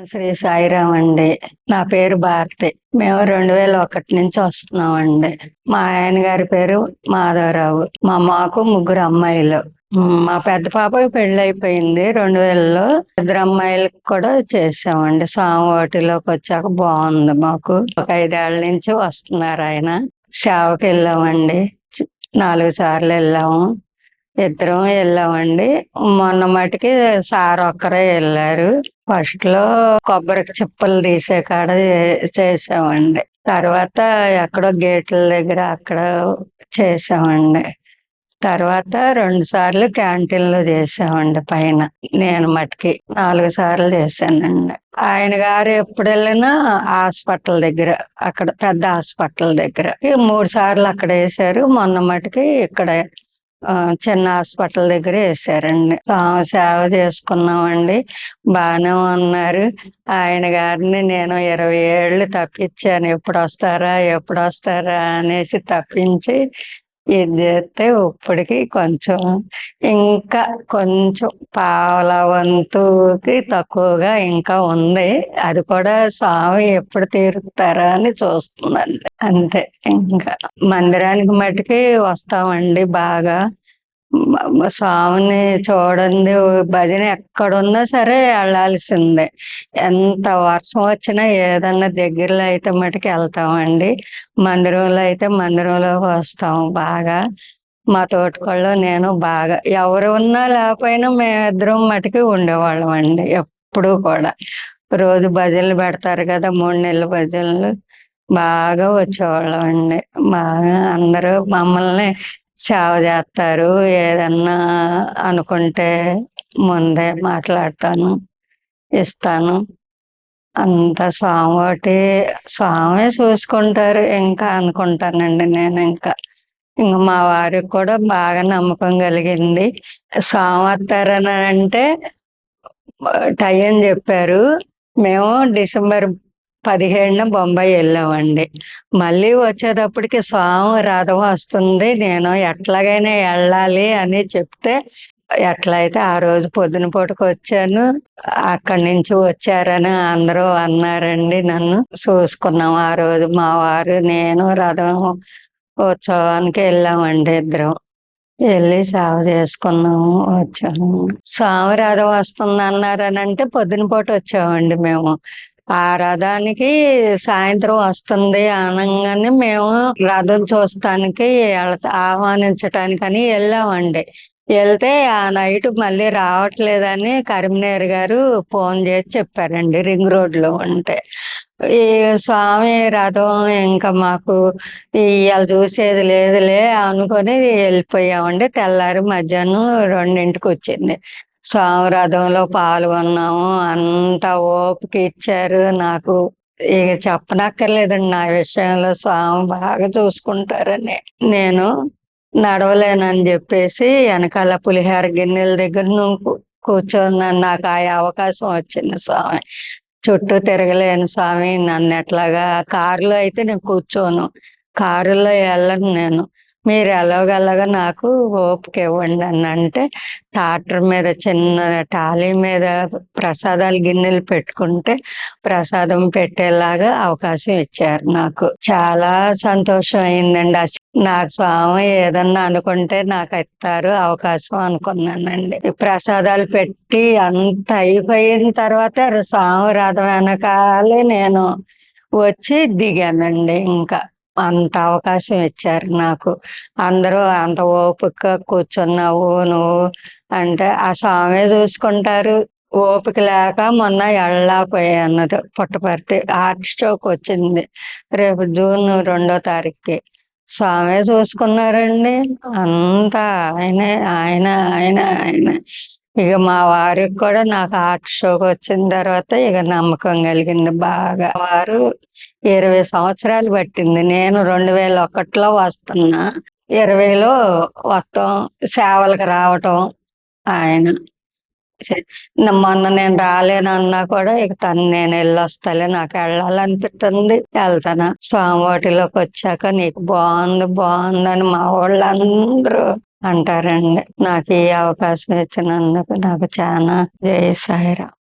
శ్రీ సాయిరామ్ అండి. నా పేరు భారతి. మేము 2001 నుంచి వస్తున్నామండి. మా ఆయన గారి పేరు మాధవరావు. మాకు ముగ్గురు అమ్మాయిలు. మా పెద్ద పాపకి పెళ్లి అయిపోయింది 2000లో. ఇద్దరు అమ్మాయిలకు కూడా చేసామండి. స్వామివాటిలోకి వచ్చాక బాగుంది మాకు. ఒక 5 ఏళ్ల నుంచి వస్తున్నారు ఆయన. సేవకి వెళ్ళామండి. 4 సార్లు వెళ్ళాము. ఇద్దరం వెళ్ళామండి. మొన్న మటుకి సార్ ఒక్కరే వెళ్ళారు. ఫస్ట్ లో కొబ్బరి చిప్పలు తీసే కాడ చేసామండి. తర్వాత ఎక్కడో గేట్ల దగ్గర అక్కడ చేసామండి. తర్వాత 2 సార్లు క్యాంటీన్ లో చేసామండి పైన. నేను మటుకి 4 సార్లు చేశానండి. ఆయన గారు ఎప్పుడు వెళ్ళినా హాస్పిటల్ దగ్గర, అక్కడ పెద్ద హాస్పిటల్ దగ్గర 3 సార్లు అక్కడ వేసారు. మొన్న మటుకి ఇక్కడ చిన్న హాస్పిటల్ దగ్గర వేసారండి. సేవ చేసుకున్నామండి. బాగానే ఉన్నారు. ఆయన గారిని నేను 20 ఏళ్ళు తప్పించాను. ఎప్పుడు వస్తారా అనేసి తప్పించి ఇది చేస్తే ఇప్పటికి ఇంకా కొంచెం పావలా వంతుకి తక్కువగా ఇంకా ఉంది. అది కూడా స్వామి ఎప్పుడు తీరుతారా అని చూస్తున్నాను. అంతే. ఇంకా మందిరానికి మటుకి వస్తామండి బాగా. స్వామిని చూడండి, భజన ఎక్కడున్నా సరే వెళ్ళాల్సిందే. ఎంత వర్షం వచ్చినా ఏదన్నా దగ్గరలో అయితే మటుకు వెళ్తామండి. మందిరంలో అయితే మందిరంలోకి వస్తాము బాగా. మా తోటికోళ్ళు నేను బాగా, ఎవరు ఉన్నా లేకపోయినా మేమిద్దరం మటుకు ఉండేవాళ్ళం అండి. ఎప్పుడు కూడా రోజు భజనలు పెడతారు కదా, 3 నెలల భజనలు, బాగా వచ్చేవాళ్ళం అండి. బాగా అందరూ మమ్మల్ని సేవ చేస్తారు. ఏదన్నా అనుకుంటే ముందే మాట్లాడతాను, ఇస్తాను. అంత స్వామి చూసుకుంటారు ఇంకా అనుకుంటానండి. నేను ఇంకా మా వారికి కూడా బాగా నమ్మకం కలిగింది. స్వామి వస్తారని అంటే టైం చెప్పారు. మేము డిసెంబర్ 17న బొంబాయి వెళ్ళామండి. మళ్ళీ వచ్చేటప్పటికి స్వామి రథం వస్తుంది, నేను ఎట్లాగైనా వెళ్ళాలి అని చెప్తే ఎట్లయితే ఆ రోజు పొద్దున పూటకు వచ్చాను. అక్కడి నుంచి వచ్చారని అందరూ అన్నారండి. నన్ను చూసుకున్నాం ఆ రోజు. మా వారు నేను రథం ఉత్సవానికి వెళ్ళామండి. ఇద్దరం వెళ్ళి సేవ చేసుకున్నాము, వచ్చాము. స్వామి రథం వస్తుంది అన్నారని అంటే పొద్దున పూట వచ్చామండి మేము. ఆ రథానికి సాయంత్రం వస్తుంది అనగానే మేము రథం చూస్తానికి ఆహ్వానించటానికని వెళ్ళామండి. వెళ్తే ఆ నైట్ మళ్ళీ రావట్లేదని కరీంనగర్ గారు ఫోన్ చేసి చెప్పారండి, రింగ్ రోడ్లో ఉంటే. ఈ స్వామి రథం ఇంకా మాకు ఇవాళ చూసేది లేదులే అనుకొని వెళ్ళిపోయామండి. తెల్లారి మధ్యాహ్నం 2ంటికి వచ్చింది. స్వామి రథంలో పాల్గొన్నాము. అంత ఓపిక ఇచ్చారు నాకు. ఇక చెప్పనక్కర్లేదండి, నా విషయంలో స్వామి బాగా చూసుకుంటారని. నేను నడవలేనని చెప్పేసి వెనకాల పులిహార గిన్నెల దగ్గర నువ్వు కూర్చొని నాకు ఆ అవకాశం వచ్చింది. స్వామి చుట్టూ తిరగలేను స్వామి, నన్ను ఎట్లాగా కారులో అయితే నేను కూర్చోను, కారులో వెళ్ళను నేను, మీరు ఎలాగలాగా నాకు ఓపిక ఇవ్వండి అని అంటే ట్రాక్టర్ మీద చిన్న టాలీ మీద ప్రసాదాలు గిన్నెలు పెట్టుకుంటే ప్రసాదం పెట్టేలాగా అవకాశం ఇచ్చారు నాకు. చాలా సంతోషం అయిందండి. నాకు స్వామి ఏదన్నా అనుకుంటే నాకు ఇస్తారు అవకాశం అనుకున్నానండి. ప్రసాదాలు పెట్టి అంత అయిపోయిన తర్వాత స్వామి రథం వెనకాలే నేను వచ్చి దిగానండి. ఇంకా అంత అవకాశం ఇచ్చారు నాకు. అందరూ అంత ఓపిక కూర్చున్నావు నువ్వు అంటే ఆ స్వామి చూసుకుంటారు. ఓపిక లేక మొన్న వెళ్ళకపోయాన్నది పుట్టపర్తి హార్ట్ స్ట్రోక్ వచ్చింది. రేపు జూన్ 2వ తారీఖుకి. స్వామి చూసుకున్నారండి. అంతా ఆయనే ఆయన ఆయన ఆయన. ఇక మా వారికి కూడా నాకు హార్ట్ స్ట్రోక్ వచ్చిన తర్వాత ఇక నమ్మకం కలిగింది బాగా. వారు 20 సంవత్సరాలు పట్టింది. నేను 2001లో వస్తున్నా, 20లో వస్తాం సేవలకు రావటం. ఆయన మొన్న నేను రాలేనన్నా కూడా ఇక నేను వెళ్ళొస్తాలే, నాకు వెళ్ళాలనిపిస్తుంది, వెళ్తాను. స్వామివాటిలోకి వచ్చాక నీకు బాగుందని మా వాళ్ళందరూ అంటారండి. నాకు ఈ అవకాశం ఇచ్చినందుకు నాకు చాలా జై సాయిరాం.